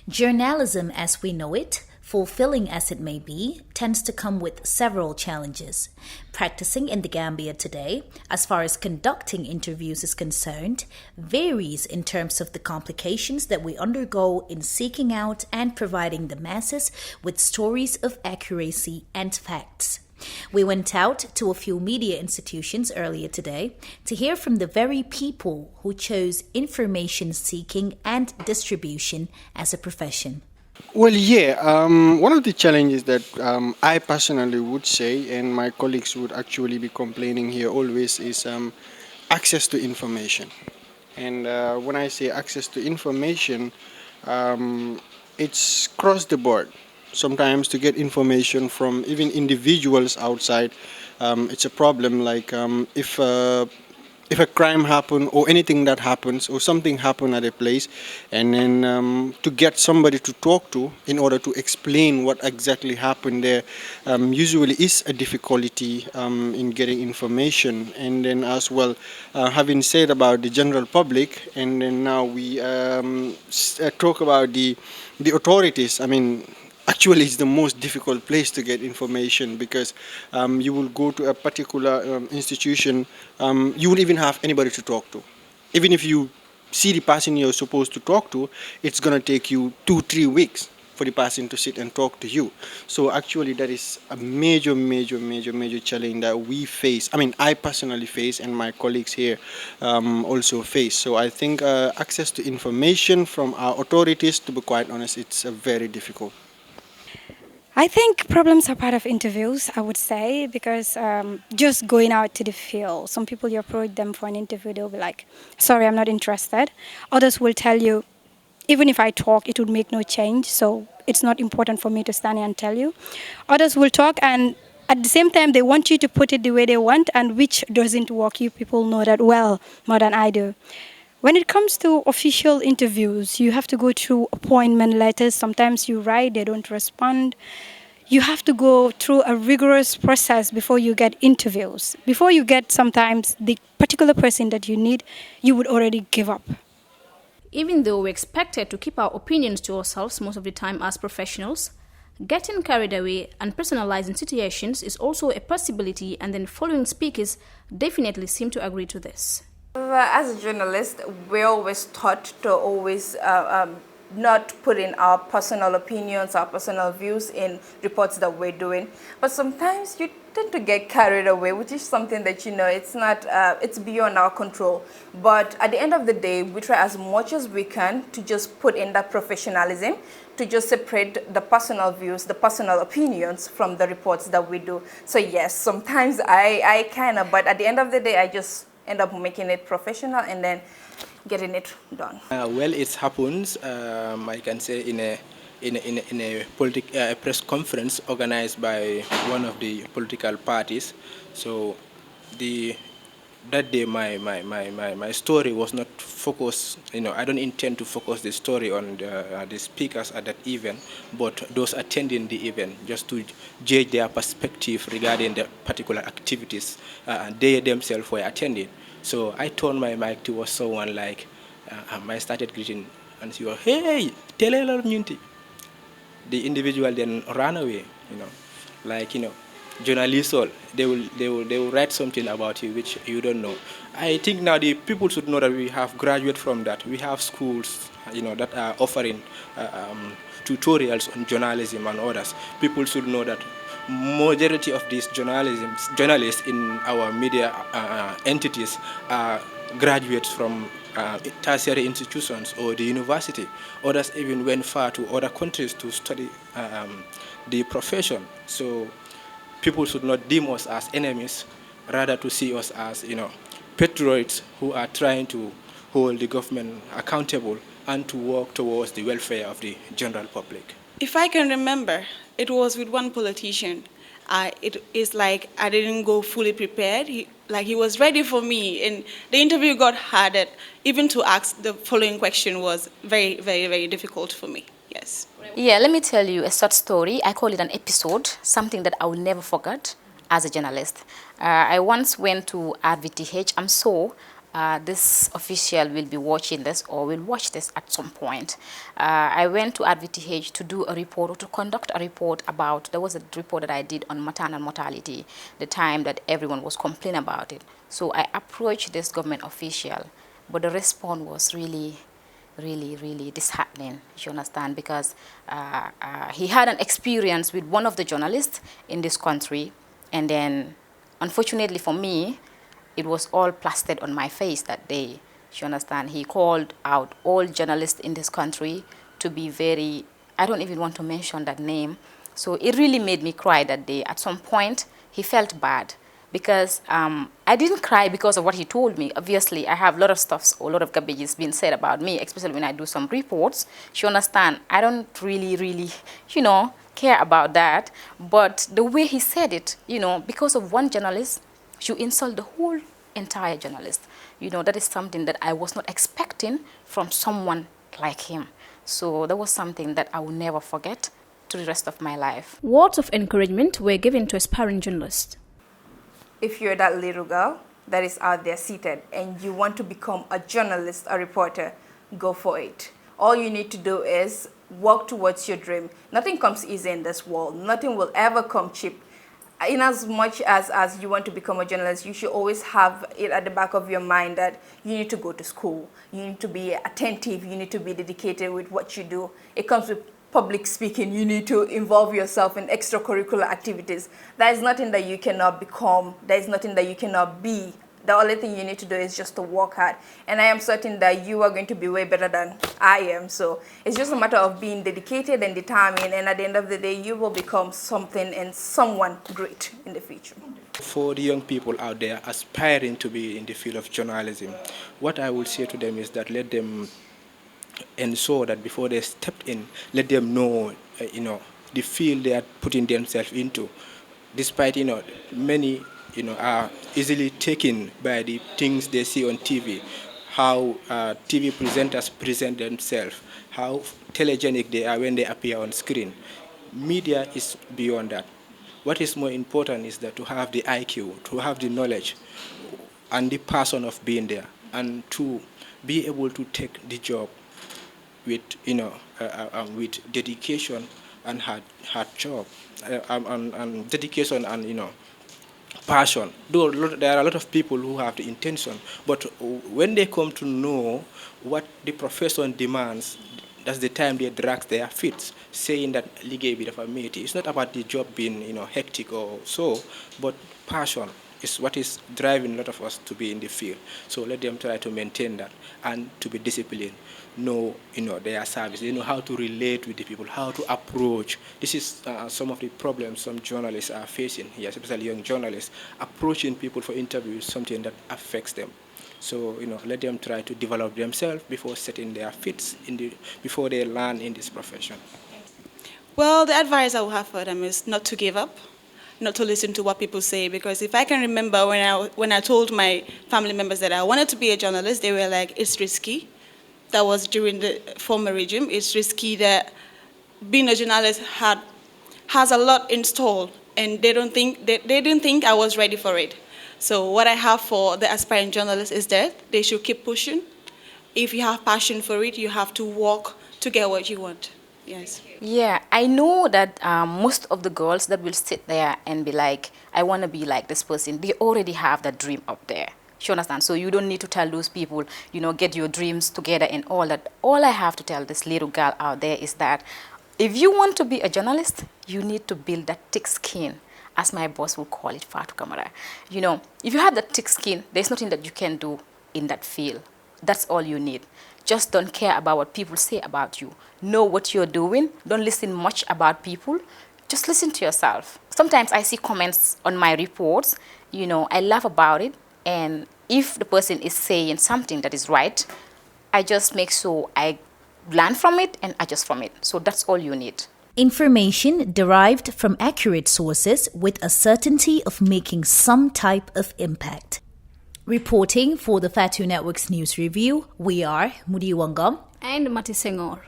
Journalism as we know it, fulfilling as it may be, tends to come with several challenges. Practicing in the Gambia today, as far as conducting interviews is concerned, varies in terms of the complications that we undergo in seeking out and providing the masses with stories of accuracy and facts. We went out to a few media institutions earlier today to hear from the very people who chose information seeking and distribution as a profession. Well, yeah, one of the challenges that I personally would say, and my colleagues would actually be complaining here always, is access to information. And when I say access to information, it's across the board. Sometimes to get information from even individuals outside, it's a problem. Like if a crime happen or anything that happens or something happen at a place, and then to get somebody to talk to in order to explain what exactly happened there, usually is a difficulty in getting information. And then as well, having said about the general public, and then now we talk about the authorities. I mean, actually it's the most difficult place to get information, because you will go to a particular institution, you will even have anybody to talk to. Even if you see the person you're supposed to talk to, it's going to take you 2-3 weeks for the person to sit and talk to you. So actually that is a major challenge that we face. I mean, I personally face, and my colleagues here also face. So I think access to information from our authorities, to be quite honest, it's very difficult. I think problems are part of interviews, I would say, because just going out to the field, some people you approach them for an interview, they'll be like, sorry, I'm not interested. Others will tell you, even if I talk, it would make no change, so it's not important for me to stand here and tell you. Others will talk, and at the same time, they want you to put it the way they want, and which doesn't work. You people know that well, more than I do. When it comes to official interviews, you have to go through appointment letters. Sometimes you write, they don't respond. You have to go through a rigorous process before you get interviews. Before you get sometimes the particular person that you need, you would already give up. Even though we're expected to keep our opinions to ourselves most of the time as professionals, getting carried away and personalizing situations is also a possibility, and then following speakers definitely seem to agree to this. As a journalist, we're always taught to always not put in our personal opinions, our personal views in reports that we're doing. But sometimes you tend to get carried away, which is something that, it's not, it's beyond our control. But at the end of the day, we try as much as we can to just put in that professionalism, to just separate the personal views, the personal opinions from the reports that we do. So yes, sometimes I kind of, but at the end of the day, I just end up making it professional and then getting it done. Well, it happens. I can say in a press conference organized by one of the political parties. So that day my story was not focused. I don't intend to focus the story on the speakers at that event, but those attending the event, just to judge their perspective regarding the particular activities they themselves were attending. So I turned my mic towards someone, like I started greeting, and she was, hey, tell me. The individual then ran away. Journalists, all they will write something about you which you don't know. I think now the people should know that we have graduated from that. We have schools, that are offering tutorials on journalism and others. People should know that majority of these journalists in our media entities are graduates from tertiary institutions or the university. Others even went far to other countries to study the profession. So people should not deem us as enemies, rather to see us as patriots who are trying to hold the government accountable and to work towards the welfare of the general public. If I can remember, it was with one politician. It is like I didn't go fully prepared. He was ready for me, and the interview got harder. Even to ask the following question was very, very, very difficult for me. Yes. Yeah, let me tell you a short story. I call it an episode, something that I will never forget as a journalist. I once went to RVTH. I'm so this official will be watching this or will watch this at some point. I went to RVTH to do a report or to conduct a report about, there was a report that I did on maternal mortality, the time that everyone was complaining about it. So I approached this government official, but the response was really disheartening, you understand, because he had an experience with one of the journalists in this country, and then unfortunately for me, it was all plastered on my face that day. You understand? He called out all journalists in this country to be very, I don't even want to mention that name. So it really made me cry that day. At some point, he felt bad because I didn't cry because of what he told me. Obviously, I have a lot of stuff, a lot of garbage is being said about me, especially when I do some reports. You understand? I don't really, care about that. But the way he said it, because of one journalist, you insult the whole entire journalist. That is something that I was not expecting from someone like him. So that was something that I will never forget to the rest of my life. Words of encouragement were given to aspiring journalists. If you're that little girl that is out there seated and you want to become a journalist, a reporter, go for it. All you need to do is work towards your dream. Nothing comes easy in this world. Nothing will ever come cheap. In as much as you want to become a journalist, you should always have it at the back of your mind that you need to go to school, you need to be attentive, you need to be dedicated with what you do. It comes with public speaking, you need to involve yourself in extracurricular activities. There is nothing that you cannot become, there is nothing that you cannot be. The only thing you need to do is just to work hard. And I am certain that you are going to be way better than I am. So it's just a matter of being dedicated and determined. And at the end of the day, you will become something and someone great in the future. For the young people out there aspiring to be in the field of journalism, what I would say to them is that let them ensure that before they step in, let them know, the field they are putting themselves into. Despite, many are easily taken by the things they see on TV, how TV presenters present themselves, how telegenic they are when they appear on screen. Media is beyond that. What is more important is that to have the IQ, to have the knowledge and the passion of being there, and to be able to take the job with, with dedication and hard job, and dedication and, passion. Though there are a lot of people who have the intention, but when they come to know what the profession demands, that's the time they drag their feet, saying that liggéey bi dafa metti. It's not about the job being, hectic or so, but passion is what is driving a lot of us to be in the field. So let them try to maintain that and to be disciplined. Know, their service. They know how to relate with the people, how to approach. This is some of the problems some journalists are facing here, especially young journalists. Approaching people for interviews is something that affects them. So, let them try to develop themselves before setting their feet before they learn in this profession. Well, the advice I would have for them is not to give up, not to listen to what people say, because if I can remember when I told my family members that I wanted to be a journalist, they were like, it's risky. That was during the former regime. It's risky that being a journalist has a lot installed, and they didn't think I was ready for it. So what I have for the aspiring journalists is that they should keep pushing. If you have passion for it, you have to work to get what you want. Yes. Yeah, I know that most of the girls that will sit there and be like, I want to be like this person, they already have that dream up there. You understand? So you don't need to tell those people, get your dreams together and all that. All I have to tell this little girl out there is that if you want to be a journalist, you need to build that thick skin, as my boss will call it, Fatu Kamara. If you have that thick skin, there's nothing that you can do in that field. That's all you need. Just don't care about what people say about you. Know what you're doing. Don't listen much about people. Just listen to yourself. Sometimes I see comments on my reports. I laugh about it. And if the person is saying something that is right, I just make sure I learn from it and adjust from it. So that's all you need. Information derived from accurate sources with a certainty of making some type of impact. Reporting for the Fatu Network's News Review, we are Mudi Wangam and Mati Senghor.